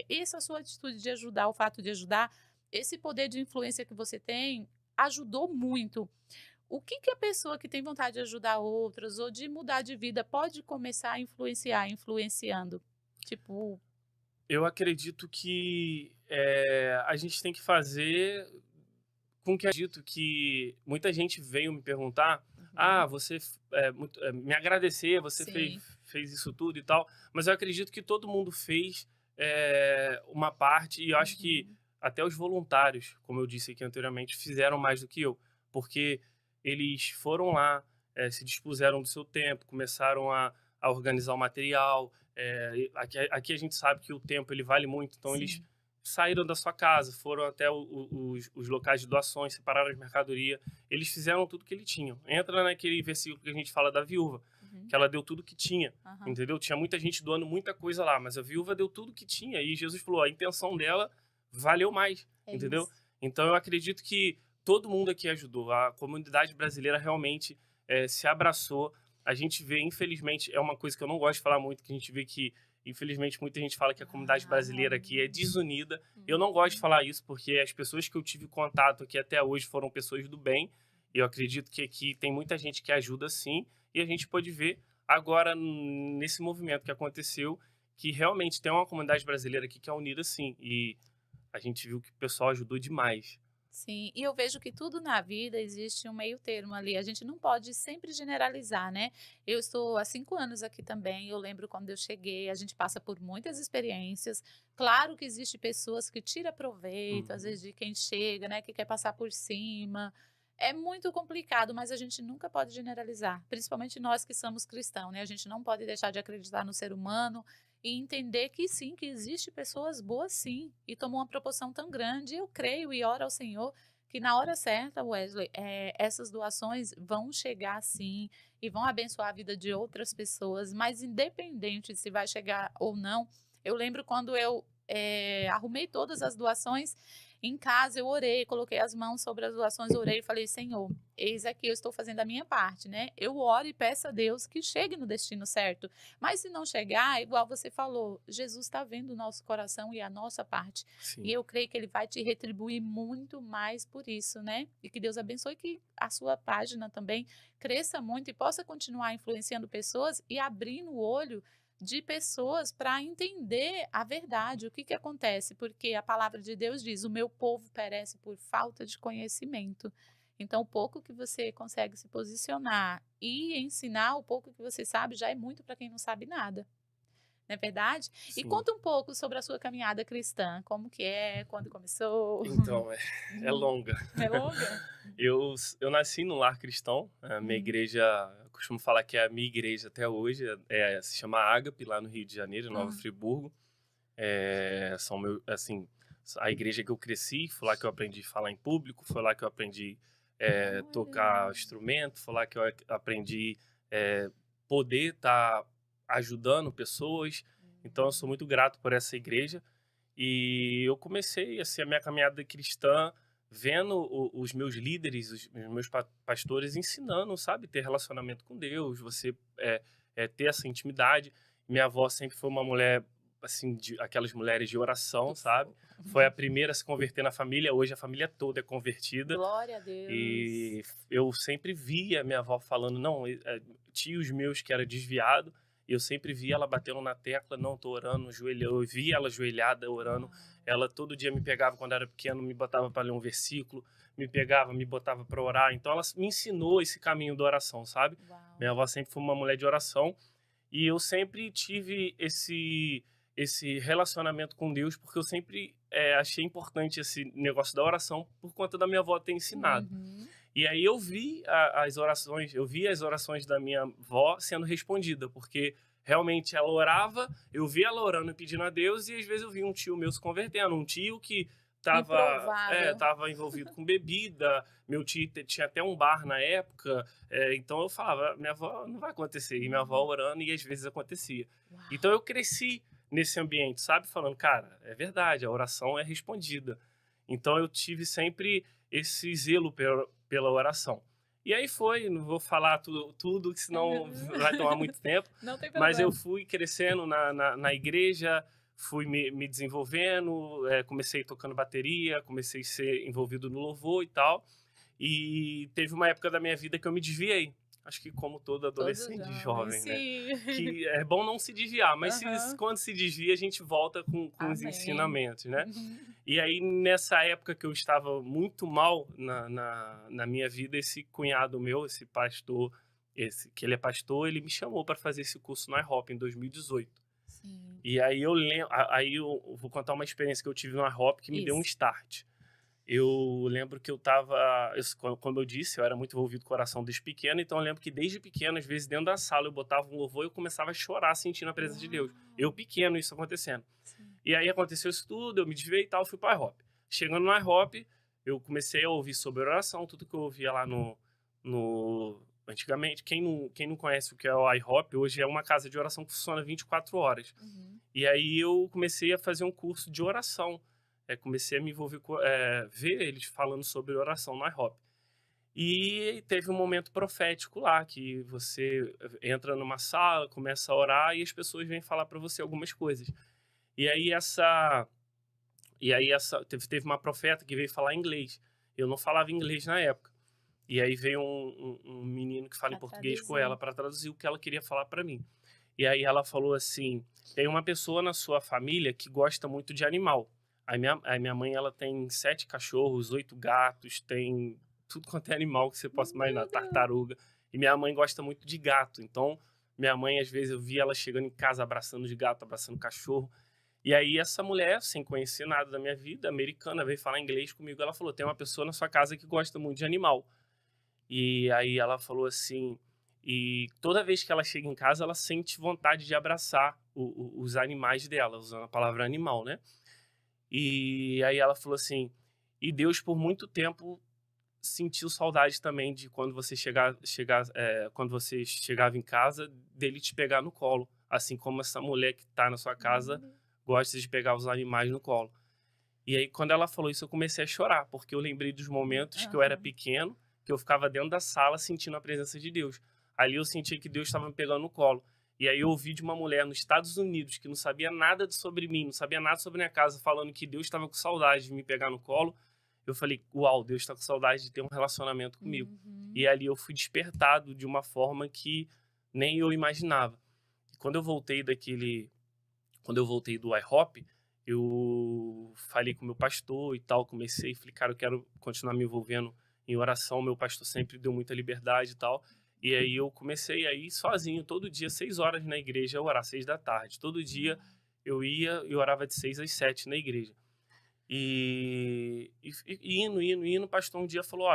Essa sua atitude de ajudar, o fato de ajudar, esse poder de influência que você tem, ajudou muito. O que que a pessoa que tem vontade de ajudar outras ou de mudar de vida pode começar a influenciar, influenciando? Tipo, Eu acredito que a gente tem que fazer com que acredito que muita gente veio me perguntar, uhum, você me agradecer, você sim, fez isso tudo e tal, mas eu acredito que todo mundo fez uma parte e eu acho que uhum, até os voluntários, como eu disse aqui anteriormente, fizeram mais do que eu, porque eles foram lá, se dispuseram do seu tempo, começaram a organizar o material. Aqui a gente sabe que o tempo ele vale muito, então eles Sim. saíram da sua casa, foram até os locais de doações, separaram as mercadorias, eles fizeram tudo que eles tinham. Entra naquele versículo que a gente fala da viúva, Uhum. que ela deu tudo que tinha, Aham. entendeu? Tinha muita gente doando muita coisa lá, mas a viúva deu tudo que tinha, e Jesus falou, a intenção dela valeu mais, É entendeu? isso. Então eu acredito que todo mundo aqui ajudou, a comunidade brasileira realmente se abraçou. A gente vê, infelizmente, é uma coisa que eu não gosto de falar muito, que a gente vê que, infelizmente, muita gente fala que a comunidade Ah, brasileira aqui é desunida. Eu não gosto de uhum. falar isso, porque as pessoas que eu tive contato aqui até hoje foram pessoas do bem. E eu acredito que aqui tem muita gente que ajuda sim. E a gente pode ver agora, nesse movimento que aconteceu, que realmente tem uma comunidade brasileira aqui que é unida sim. E a gente viu que o pessoal ajudou demais. Sim, e eu vejo que tudo na vida existe um meio termo ali. A gente não pode sempre generalizar, né? Eu estou há 5 anos aqui também. Eu lembro quando eu cheguei, a gente passa por muitas experiências. Claro que existe pessoas que tiram proveito, às Uhum. vezes, de quem chega, né? Que quer passar por cima. É muito complicado, mas a gente nunca pode generalizar, principalmente nós que somos cristãos, né? A gente não pode deixar de acreditar no ser humano e entender que sim, que existe pessoas boas sim, e tomou uma proporção tão grande. Eu creio e oro ao Senhor que na hora certa, Wesley, essas doações vão chegar sim e vão abençoar a vida de outras pessoas, mas independente se vai chegar ou não, eu lembro quando eu arrumei todas as doações em casa, eu orei, coloquei as mãos sobre as doações, orei e falei, Senhor, eis aqui eu estou fazendo a minha parte, né? Eu oro e peço a Deus que chegue no destino certo. Mas se não chegar, igual você falou, Jesus está vendo o nosso coração e a nossa parte. E Sim. eu creio que ele vai te retribuir muito mais por isso, né? E que Deus abençoe que a sua página também cresça muito e possa continuar influenciando pessoas e abrindo o olho de pessoas para entender a verdade, o que que acontece, porque a palavra de Deus diz: "O meu povo perece por falta de conhecimento". Então, o pouco que você consegue se posicionar e ensinar, o pouco que você sabe, já é muito para quem não sabe nada, não é verdade? E Sim. conta um pouco sobre a sua caminhada cristã, como que é, quando começou? Então, é Uhum. longa. É longa? Eu nasci num lar cristão, a minha Uhum. igreja, eu costumo falar que é a minha igreja até hoje, se chama Ágape, lá no Rio de Janeiro, em Nova Hã. Friburgo. São meu, assim, a igreja que eu cresci, foi lá que eu aprendi a falar em público, foi lá que eu aprendi Olha. tocar instrumento, foi lá que eu aprendi eh, poder estar ajudando pessoas. Então, eu sou Uhum. muito grato por essa igreja. E eu comecei assim, a minha caminhada cristã vendo os meus líderes, os meus pastores ensinando, sabe? Ter relacionamento com Deus, você ter essa intimidade. Minha avó sempre foi uma mulher, assim, aquelas mulheres de oração, Do sabe? fogo. Foi a primeira a se converter na família, hoje a família toda é convertida. Glória a Deus. E eu sempre via minha avó falando, não, tios meus que era desviado, eu sempre via ela batendo na tecla, não, tô orando, joelho, eu via ela ajoelhada orando, Uau, ela todo dia me pegava quando era pequeno, me botava para ler um versículo, me pegava, me botava para orar, então ela me ensinou esse caminho da oração, sabe? uau. Minha avó sempre foi uma mulher de oração, e eu sempre tive esse relacionamento com Deus, porque eu sempre achei importante esse negócio da oração por conta da minha avó ter ensinado. Uhum. E aí eu vi as orações da minha avó sendo respondida, porque realmente ela orava, eu via ela orando e pedindo a Deus, e às vezes eu vi um tio meu se convertendo, um tio que Improvável. tava envolvido com bebida, meu tio tinha até um bar na época, então eu falava, minha avó não vai acontecer, e minha avó Uhum. orando, e às vezes acontecia. Então Uau. eu cresci nesse ambiente, sabe? Falando, cara, é verdade, a oração é respondida. Então eu tive sempre esse zelo pela oração. E aí foi, não vou falar tudo, que senão vai tomar muito tempo, Não tem mas eu problema. fui crescendo na igreja, fui me desenvolvendo, comecei tocando bateria, comecei a ser envolvido no louvor e tal. E teve uma época da minha vida que eu me desviei. Acho que como todo Todos adolescente e jovens, jovem, né? sim. Que é bom não se desviar, mas Aham. quando se desvia, a gente volta com os Amém. ensinamentos, né? Uhum. E aí, nessa época que eu estava muito mal na minha vida, esse cunhado meu, esse pastor, que ele é pastor, ele me chamou para fazer esse curso no IHOP em 2018. Sim. E aí eu lembro, aí eu vou contar uma experiência que eu tive no IHOP que me deu um Isso. start. Eu lembro que eu estava, como eu disse, eu era muito envolvido com oração desde pequeno, então eu lembro que desde pequeno, às vezes dentro da sala eu botava um louvor e eu começava a chorar sentindo a presença de Deus. Uau! Eu pequeno isso acontecendo. Sim. E aí aconteceu isso tudo, eu me desviei e tal, fui para IHOP. Chegando no IHOP, eu comecei a ouvir sobre oração, tudo que eu ouvia lá no antigamente. Quem não conhece o que é o IHOP, hoje é uma casa de oração que funciona 24 horas. Uhum. E aí eu comecei a fazer um curso de oração. Comecei a me envolver com, ver eles falando sobre oração no IHOP. E teve um momento profético lá, que você entra numa sala, começa a orar e as pessoas vêm falar para você algumas coisas. E aí teve uma profeta que veio falar inglês. Eu não falava inglês na época. E aí veio um menino que fala em Pra português com traduzir. ela para traduzir o que ela queria falar para mim. E aí ela falou assim: tem uma pessoa na sua família que gosta muito de animal. A minha mãe, ela tem 7 cachorros, 8 gatos, tem tudo quanto é animal que você possa imaginar, Meu Deus! tartaruga. E minha mãe gosta muito de gato. Então, minha mãe, às vezes, eu via ela chegando em casa abraçando de gato, abraçando cachorro. E aí essa mulher, sem conhecer nada da minha vida, americana, veio falar inglês comigo. Ela falou: tem uma pessoa na sua casa que gosta muito de animal. E aí ela falou assim, e toda vez que ela chega em casa, ela sente vontade de abraçar os animais dela, usando a palavra animal, né? E aí ela falou assim, e Deus por muito tempo sentiu saudade também de quando você quando você chegava em casa, dele te pegar no colo, assim como essa mulher que está na sua Meu casa Deus. gosta de pegar os animais no colo. E aí, quando ela falou isso, eu comecei a chorar, porque eu lembrei dos momentos que eu era Aham. pequeno, que eu ficava dentro da sala sentindo a presença de Deus. Ali eu sentia que Deus estava me pegando no colo. E aí eu ouvi de uma mulher nos Estados Unidos que não sabia nada sobre mim, não sabia nada sobre minha casa, falando que Deus estava com saudade de me pegar no colo. Eu falei, uau, Deus está com saudade de ter um relacionamento comigo. Uhum. E ali eu fui despertado de uma forma que nem eu imaginava. E quando eu voltei do IHOP, eu falei com o meu pastor e tal, comecei, falei, cara, eu quero continuar me envolvendo em oração, meu pastor sempre deu muita liberdade e tal. E aí eu comecei a ir sozinho, todo dia, 6 horas na igreja, a orar, 6 da tarde. Todo dia Uau. eu ia e orava de 6 às 7 na igreja. E indo, o pastor um dia falou,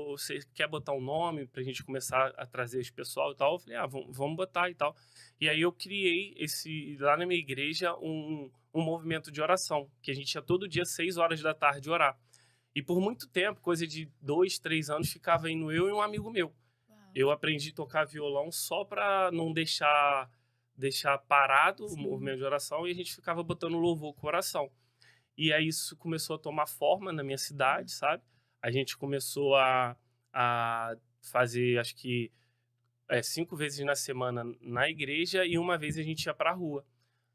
você quer botar um nome pra gente começar a trazer esse pessoal e tal? Eu falei, vamos botar e tal. E aí eu criei lá na minha igreja, um movimento de oração, que a gente ia todo dia, 6 horas da tarde, orar. E por muito tempo, coisa de 2, 3 anos, ficava indo eu e um amigo meu. Uau. Eu aprendi a tocar violão só para não deixar parado o Sim. movimento de oração, e a gente ficava botando louvor com oração. E aí isso começou a tomar forma na minha Hum. cidade, sabe? A gente começou a fazer, acho que 5 vezes na semana na igreja e uma vez a gente ia para a rua.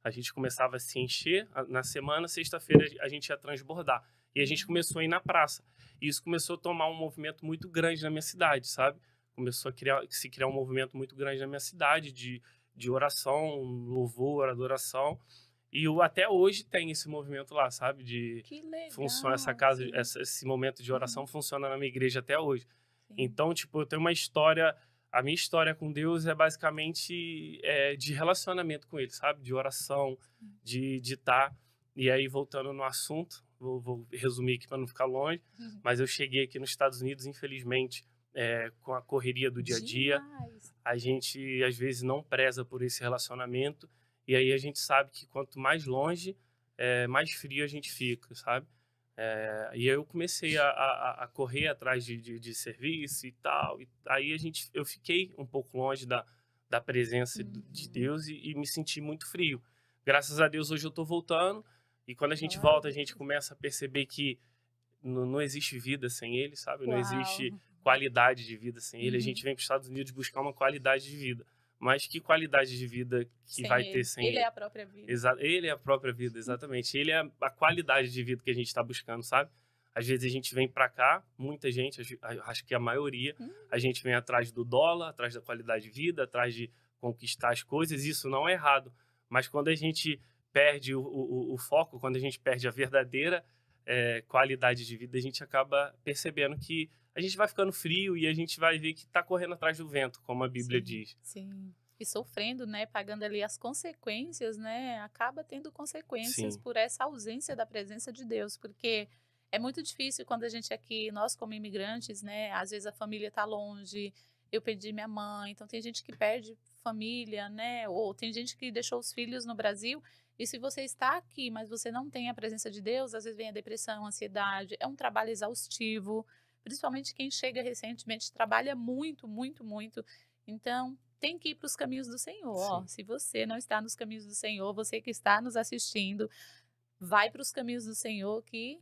A gente começava a se encher na semana, sexta-feira a gente ia transbordar. E a gente Uhum. começou a ir na praça. E isso começou a tomar um movimento muito grande na minha cidade, sabe? Começou a se criar um movimento muito grande na minha cidade de oração, louvor, adoração. E até hoje tem esse movimento lá, sabe? Que Funciona essa legal, casa, sim. esse momento de oração Uhum. funciona na minha igreja até hoje. Sim. Então, tipo, eu tenho uma história. A minha história com Deus é basicamente de relacionamento com Ele, sabe? De oração, Sim. de estar. E aí, voltando no assunto, vou resumir aqui para não ficar longe, Uhum. mas eu cheguei aqui nos Estados Unidos, infelizmente, com a correria do dia a dia, Demais. a gente às vezes não preza por esse relacionamento, e aí a gente sabe que quanto mais longe, mais frio a gente fica, sabe? E aí eu comecei a correr atrás de serviço e tal, e aí eu fiquei um pouco longe da presença de Uhum. Deus e me senti muito frio. Graças a Deus hoje eu tô voltando, e quando a gente Glória a volta a gente Deus. começa a perceber que não existe vida sem Ele, sabe? Não existe Uau. qualidade de vida sem Ele. A Uhum. gente vem para os Estados Unidos buscar uma qualidade de vida, mas que qualidade de vida que Sem vai ter ele. sem Ele é Ele? a própria vida. Ele é a própria vida, exatamente. Ele é a qualidade de vida que a gente está buscando, sabe? Às vezes a gente vem para cá, muita gente, acho que a maioria, Hum. a gente vem atrás do dólar, atrás da qualidade de vida, atrás de conquistar as coisas. Isso não é errado, mas quando a gente perde o foco, quando a gente perde a verdadeira qualidade de vida, a gente acaba percebendo que a gente vai ficando frio e a gente vai ver que está correndo atrás do vento, como a Bíblia Sim, diz. sim. E sofrendo, né, pagando ali as consequências, né, acaba tendo consequências Sim, por essa ausência da presença de Deus, porque É muito difícil quando a gente aqui, nós como imigrantes, né, às vezes a família está longe, eu perdi minha mãe, então tem gente que perde família, né, ou tem gente que deixou os filhos no Brasil, e se você está aqui, mas você não tem a presença de Deus, às vezes vem a depressão, a ansiedade, é um trabalho exaustivo, principalmente quem chega recentemente trabalha muito, muito, muito, então tem que ir para os caminhos do Senhor, ó, Sim. se você não está nos caminhos do Senhor, você que está nos assistindo, vai para os caminhos do Senhor que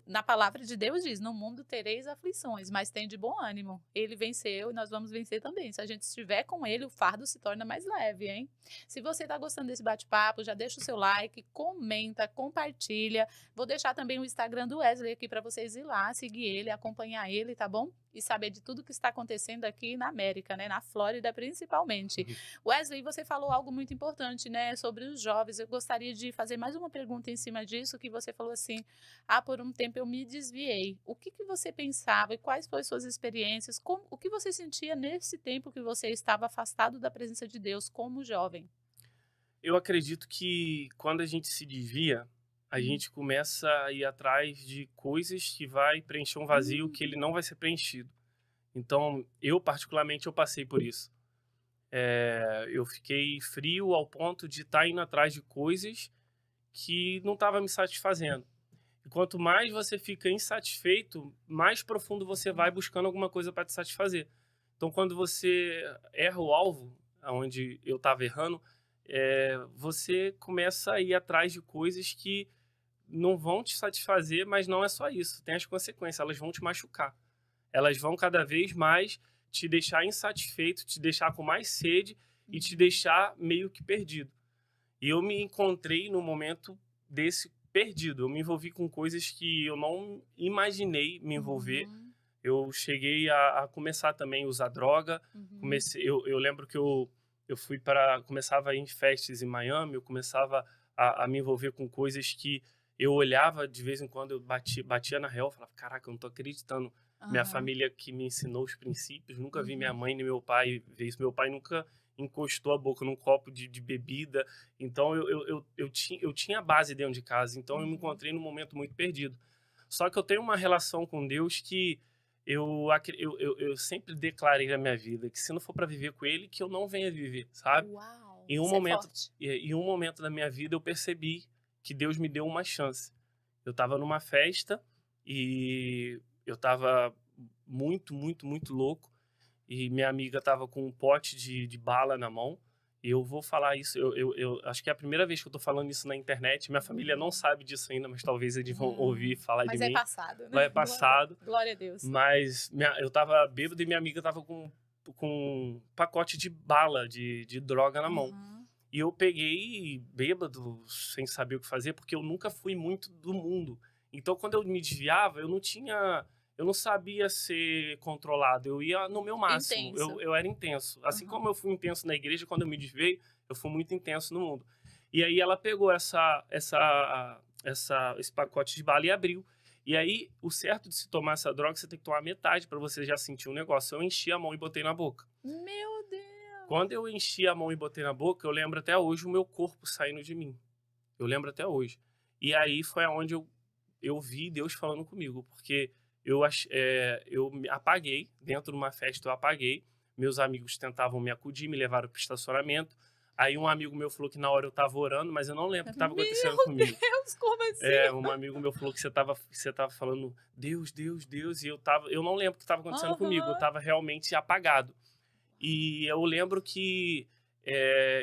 na palavra de Deus diz: "No mundo tereis aflições, mas tem de bom ânimo. Ele venceu e nós vamos vencer também". Se a gente estiver com ele, o fardo se torna mais leve, hein. Se você está gostando desse bate-papo, já deixa o seu like, comenta, compartilha. Vou deixar também o Instagram do Wesley aqui para vocês ir lá, seguir ele, acompanhar ele, tá bom? E saber de tudo que está acontecendo aqui na América, né, na Flórida principalmente. Wesley, você falou algo muito importante, né, sobre os jovens. Eu gostaria de fazer mais uma pergunta em cima disso, que você falou assim: "Ah, por um tempo eu me desviei". O que que você pensava e quais foram suas experiências? O que você sentia nesse tempo que você estava afastado da presença de Deus como jovem? Eu acredito que quando a gente se desvia, a Hum. gente começa a ir atrás de coisas que vai preencher um vazio que ele Uhum. não vai ser preenchido. Então, eu particularmente eu passei por isso. Eu fiquei frio ao ponto de estar indo atrás de coisas que não estava me satisfazendo. E quanto mais você fica insatisfeito, mais profundo você vai buscando alguma coisa para te satisfazer. Então, quando você erra o alvo, aonde eu estava errando, você começa a ir atrás de coisas que não vão te satisfazer, mas não é só isso. Tem as consequências, elas vão te machucar. Elas vão cada vez mais te deixar insatisfeito, te deixar com mais sede e te Uhum. deixar meio que perdido. E eu me encontrei no momento desse perdido. Eu me envolvi com coisas que eu não imaginei me envolver. Uhum. Eu cheguei a começar também a usar droga. Uhum. Eu lembro que eu fui para. Começava a ir em festas em Miami, eu começava a me envolver com coisas que eu olhava de vez em quando, eu batia na real, falava: caraca, eu não tô acreditando. Minha Aham. família que me ensinou os princípios, nunca vi minha Uhum. mãe nem meu pai ver isso. Meu pai nunca encostou a boca num copo de bebida. Então eu tinha base dentro de casa. Então eu me Uhum. encontrei num momento muito perdido. Só que eu tenho uma relação com Deus que eu sempre declarei na minha vida que se não for para viver com Ele, que eu não venha viver, sabe? Uau, Em um isso é momento, forte. em um momento da minha vida eu percebi que Deus me deu uma chance. Eu estava numa festa e eu estava muito, muito, muito louco e minha amiga estava com um pote de bala na mão. E eu vou falar isso, eu acho que é a primeira vez que eu tô falando isso na internet. Minha família não Uhum. sabe disso ainda, mas talvez eles vão ouvir falar de Mas é mim. passado, Lá né. é passado, Glória a Deus. mas eu tava bêbado e minha amiga tava com um pacote de bala, de droga na mão. Aham. E eu peguei bêbado, sem saber o que fazer, porque eu nunca fui muito do mundo. Então, quando eu me desviava, eu não sabia ser controlado, eu ia no meu máximo, Intenso. eu era intenso. Assim Aham. como eu fui intenso na igreja, quando eu me desviei, eu fui muito intenso no mundo. E aí ela pegou esse pacote de bala e abriu. E aí, o certo de se tomar essa droga, você tem que tomar metade para você já sentir um negócio. Eu enchi a mão e botei na boca. Meu Quando Deus! eu enchi a mão e botei na boca, eu lembro até hoje o meu corpo saindo de mim. Eu lembro até hoje. E aí foi aonde eu vi Deus falando comigo, porque eu me apaguei, dentro de uma festa eu apaguei, meus amigos tentavam me acudir, me levaram para o estacionamento, aí um amigo meu falou que na hora eu estava orando, mas eu não lembro o que estava acontecendo Meu comigo. Deus, como assim? Um amigo meu falou que você tava falando Deus, Deus, Deus, e eu não lembro o que estava acontecendo comigo, eu Aham. estava realmente apagado. E eu lembro que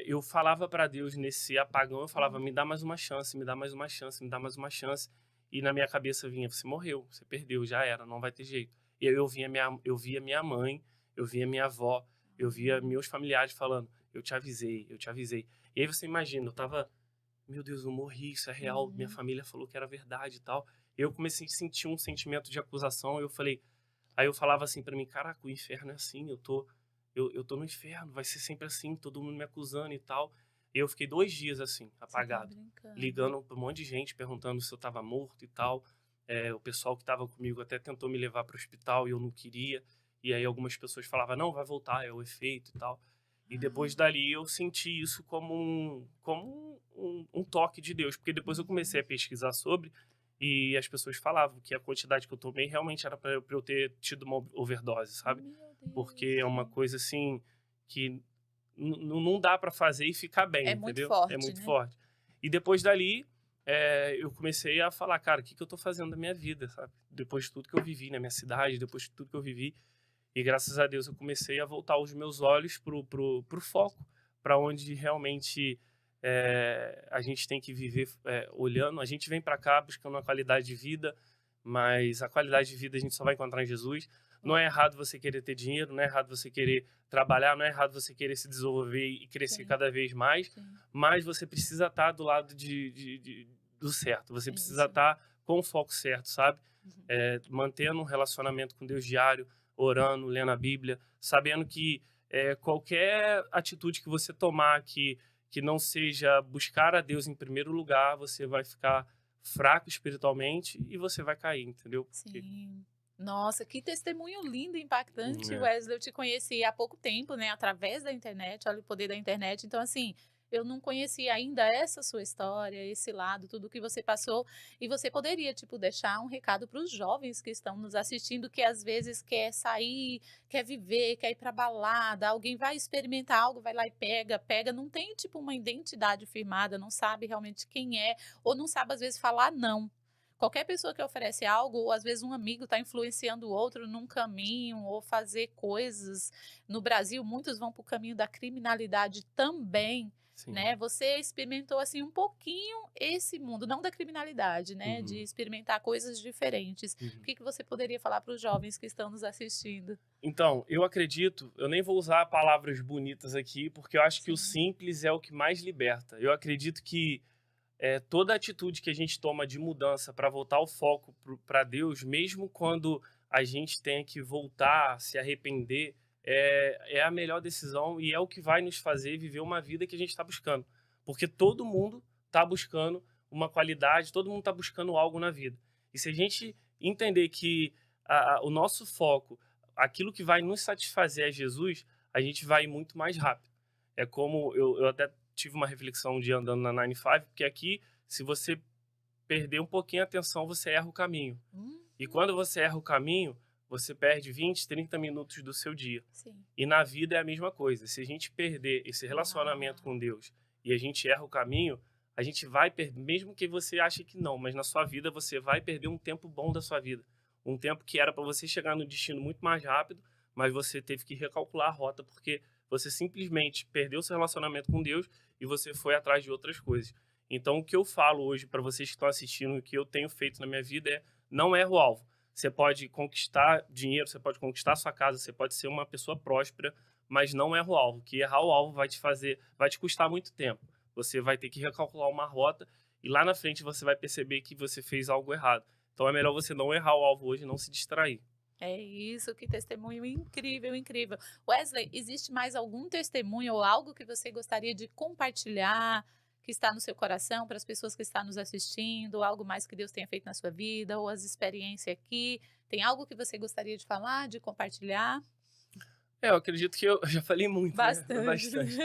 eu falava para Deus nesse apagão, eu falava: Uhum. me dá mais uma chance, me dá mais uma chance, me dá mais uma chance. E na minha cabeça vinha: você morreu, você perdeu, já era, não vai ter jeito. E aí eu via minha mãe, eu via minha avó, eu via Uhum. meus familiares falando: eu te avisei, eu te avisei. E aí você imagina, eu tava: meu Deus, eu morri, isso é real, minha Uhum. família falou que era verdade e tal. Eu comecei a sentir um sentimento de acusação, aí eu falava assim pra mim: caraca, o inferno é assim, eu tô no inferno, vai ser sempre assim, todo mundo me acusando e tal. E eu fiquei 2 dias assim, Você tá apagado, brincando. ligando pra um monte de gente, perguntando se eu estava morto e tal. O pessoal que estava comigo até tentou me levar para o hospital e eu não queria. E aí algumas pessoas falavam: não, vai voltar, é o efeito e tal. E depois dali eu senti isso como um toque de Deus, porque depois eu comecei Uhum. a pesquisar sobre, e as pessoas falavam que a quantidade que eu tomei realmente era para eu ter tido uma overdose, sabe? Meu Porque Deus. é uma coisa assim que não dá para fazer e ficar bem, É muito entendeu? É forte, muito né? forte. E depois dali, eu comecei a falar, cara, o que eu tô fazendo da minha vida, sabe? Depois de tudo que eu vivi na minha cidade, depois de tudo que eu vivi. E graças a Deus eu comecei a voltar os meus olhos pro foco, para onde realmente a gente tem que viver olhando. A gente vem para cá buscando uma qualidade de vida, mas a qualidade de vida a gente só vai encontrar em Jesus. Não é errado você querer ter dinheiro, não é errado você querer trabalhar, não é errado você querer se desenvolver e crescer Sim, cada vez mais, sim. mas você precisa estar do lado do certo, você precisa Isso. estar com o foco certo, sabe? Uhum. Mantendo um relacionamento com Deus diário, orando, lendo a Bíblia, sabendo que qualquer atitude que você tomar que não seja buscar a Deus em primeiro lugar, você vai ficar fraco espiritualmente e você vai cair, entendeu? Porque, Sim. Nossa, que testemunho lindo e impactante, é, Wesley. Eu te conheci há pouco tempo, né, através da internet, olha o poder da internet. Então, assim, eu não conhecia ainda essa sua história, esse lado, tudo que você passou. E você poderia, tipo, deixar um recado para os jovens que estão nos assistindo, que às vezes quer sair, quer viver, quer ir para balada, alguém vai experimentar algo, vai lá e pega, pega, não tem, tipo, uma identidade firmada, não sabe realmente quem é, ou não sabe, às vezes, falar não. Qualquer pessoa que oferece algo, ou às vezes um amigo está influenciando o outro num caminho, ou fazer coisas. No Brasil, muitos vão para o caminho da criminalidade também, sim. né? Você experimentou assim um pouquinho esse mundo, não da criminalidade, né? De Uhum, experimentar coisas diferentes. O uhum. que que você poderia falar para os jovens que estão nos assistindo? Então, eu acredito, eu nem vou usar palavras bonitas aqui, porque eu acho que o Sim. simples é o que mais liberta. Eu acredito que toda atitude que a gente toma de mudança para voltar o foco para Deus, mesmo quando a gente tem que voltar, se arrepender, é a melhor decisão e é o que vai nos fazer viver uma vida que a gente está buscando. Porque todo mundo está buscando uma qualidade, todo mundo está buscando algo na vida. E se a gente entender que o nosso foco, aquilo que vai nos satisfazer é Jesus, a gente vai muito mais rápido. É como eu até tive uma reflexão um dia andando na 95, porque aqui, se você perder um pouquinho a atenção, você erra o caminho. Hum, E quando você erra o caminho, você perde 20, 30 minutos do seu dia. sim. E na vida é a mesma coisa. Se a gente perder esse relacionamento Uau. com Deus e a gente erra o caminho, a gente vai perder, mesmo que você ache que não, mas na sua vida você vai perder um tempo bom da sua vida. Um tempo que era para você chegar no destino muito mais rápido, mas você teve que recalcular a rota porque você simplesmente perdeu seu relacionamento com Deus e você foi atrás de outras coisas. Então, o que eu falo hoje para vocês que estão assistindo, o que eu tenho feito na minha vida é não erra o alvo. Você pode conquistar dinheiro, você pode conquistar sua casa, você pode ser uma pessoa próspera, mas não erra o alvo. Que errar o alvo vai te custar muito tempo. Você vai ter que recalcular uma rota e lá na frente você vai perceber que você fez algo errado. Então é melhor você não errar o alvo hoje e não se distrair. É isso, que testemunho incrível, incrível. Wesley, existe mais algum testemunho ou algo que você gostaria de compartilhar, que está no seu coração, para as pessoas que estão nos assistindo, algo mais que Deus tenha feito na sua vida, ou as experiências aqui? Tem algo que você gostaria de falar, de compartilhar? Eu acredito que eu já falei muito, né? Bastante. Bastante.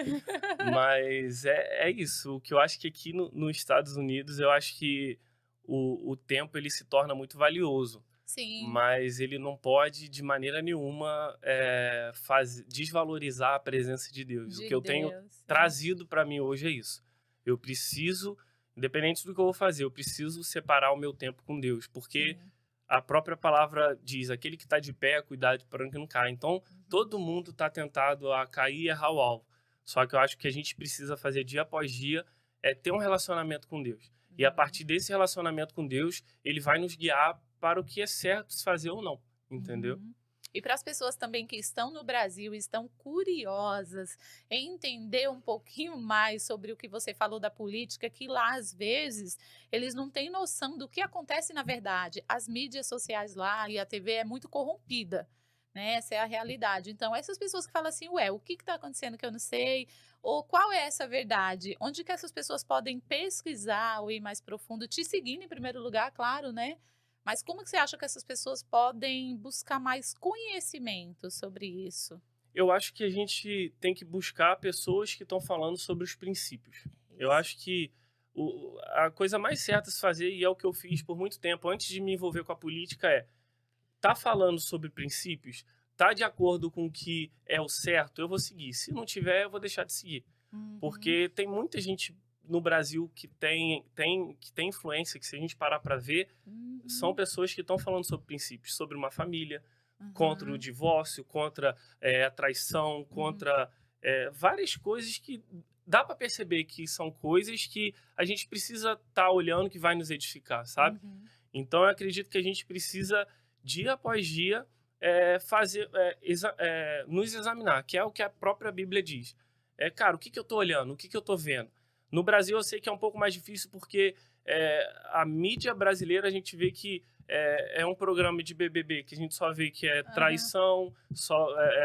Mas é isso. O que eu acho que aqui nos Estados Unidos, eu acho que o tempo ele se torna muito valioso. Sim, Mas ele não pode, de maneira nenhuma, desvalorizar a presença de Deus. O de que eu tenho Deus, sim, trazido para mim hoje é isso. Eu preciso, independente do que eu vou fazer, eu preciso separar o meu tempo com Deus. Porque sim. a própria palavra diz, aquele que está de pé, cuidado para que não caia. Então, Uhum, todo mundo está tentado a cair e errar o alvo. Só que eu acho que a gente precisa fazer dia após dia é ter um relacionamento com Deus. E a uhum. partir desse relacionamento com Deus, ele vai nos guiar para o que é certo se fazer ou não, entendeu? Uhum. E para as pessoas também que estão no Brasil, estão curiosas em entender um pouquinho mais sobre o que você falou da política, que lá às vezes eles não têm noção do que acontece na verdade. As mídias sociais lá e a TV é muito corrompida, né? Essa é a realidade. Então, essas pessoas que falam assim, ué, o que está acontecendo que eu não sei? Ou qual é essa verdade? Onde que essas pessoas podem pesquisar ou ir mais profundo, te seguindo em primeiro lugar, claro, né? Mas como que você acha que essas pessoas podem buscar mais conhecimento sobre isso? Eu acho que a gente tem que buscar pessoas que estão falando sobre os princípios. Eu Isso. acho que a coisa mais certa a se fazer, e é o que eu fiz por muito tempo, antes de me envolver com a política, tá falando sobre princípios, tá de acordo com o que é o certo, eu vou seguir. Se não tiver, eu vou deixar de seguir. Uhum, Porque tem muita gente no Brasil que tem influência, que se a gente parar para ver, são uhum, pessoas que estão falando sobre princípios, sobre uma família, contra o uhum, divórcio, contra a traição, uhum, contra várias coisas que dá para perceber que são coisas que a gente precisa estar olhando, que vai nos edificar, sabe? uhum. Então, eu acredito que a gente precisa, dia após dia, nos examinar, que é o que a própria Bíblia diz. Cara, o que eu estou olhando? O que eu estou vendo? No Brasil, eu sei que é um pouco mais difícil porque a mídia brasileira, a gente vê que é um programa de BBB, que a gente só vê que é Aham, traição,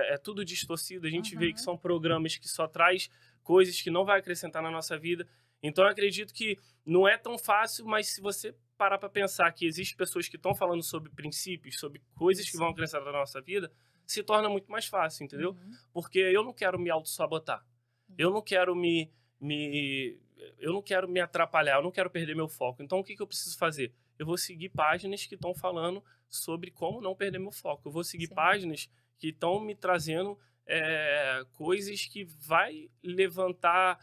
é tudo distorcido. A gente vê que aham. são programas que só traz coisas que não vai acrescentar na nossa vida. Então, eu acredito que não é tão fácil, mas se você parar para pensar que existem pessoas que estão falando sobre princípios, sobre coisas que Isso. vão acrescentar na nossa vida, se torna muito mais fácil, entendeu? Uhum, Porque eu não quero me auto-sabotar. Eu uhum. não quero me eu não quero me atrapalhar, eu não quero perder meu foco. Então, o que eu preciso fazer? Eu vou seguir páginas que estão falando sobre como não perder meu foco. Eu vou seguir Sim. páginas que estão me trazendo coisas que vai levantar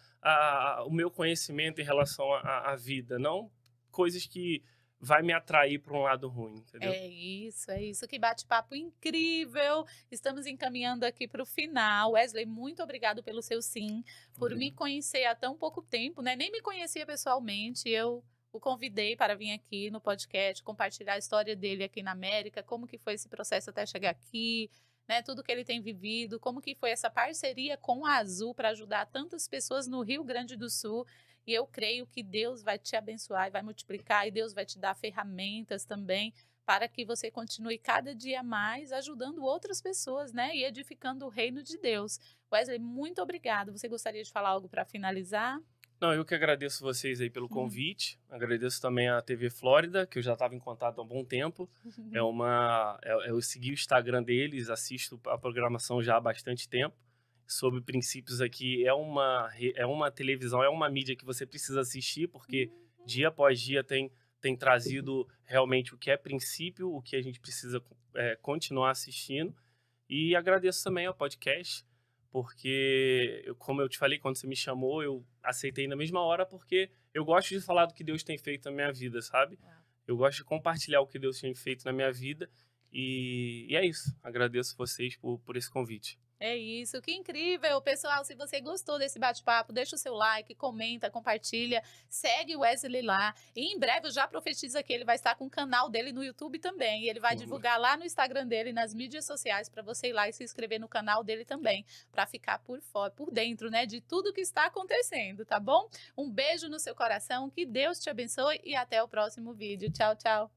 o meu conhecimento em relação à vida, não coisas que vai me atrair para um lado ruim, entendeu? É isso, é isso. Que bate-papo incrível. Estamos encaminhando aqui para o final. Wesley, muito obrigado pelo seu sim, por me Obrigado. conhecer há tão pouco tempo, né? Nem me conhecia pessoalmente. Eu o convidei para vir aqui no podcast, compartilhar a história dele aqui na América, como que foi esse processo até chegar aqui, né? Tudo que ele tem vivido, como que foi essa parceria com a Azul para ajudar tantas pessoas no Rio Grande do Sul. E eu creio que Deus vai te abençoar e vai multiplicar, e Deus vai te dar ferramentas também para que você continue cada dia mais ajudando outras pessoas, né, e edificando o reino de Deus. Wesley, muito obrigado. Você gostaria de falar algo para finalizar? Não, eu que agradeço vocês aí pelo Uhum. convite. Agradeço também a TV Flórida, que eu já estava em contato há um bom tempo. Eu segui o Instagram deles, assisto a programação já há bastante tempo. Sobre princípios aqui, é uma televisão, é uma mídia que você precisa assistir, porque Uhum. dia após dia tem trazido realmente o que é princípio, o que a gente precisa continuar assistindo. E agradeço também ao podcast, porque, como eu te falei, quando você me chamou, eu aceitei na mesma hora, porque eu gosto de falar do que Deus tem feito na minha vida, sabe? Uau. Eu gosto de compartilhar o que Deus tem feito na minha vida. E é isso. Agradeço vocês por esse convite. É isso, que incrível, pessoal. Se você gostou desse bate-papo, deixa o seu like, comenta, compartilha, segue o Wesley lá. E em breve eu já profetizo que ele vai estar com o canal dele no YouTube também. E ele vai Uhum. divulgar lá no Instagram dele, nas mídias sociais, para você ir lá e se inscrever no canal dele também, para ficar por fora, por dentro, né, de tudo que está acontecendo, tá bom? Um beijo no seu coração, que Deus te abençoe e até o próximo vídeo. Tchau, tchau.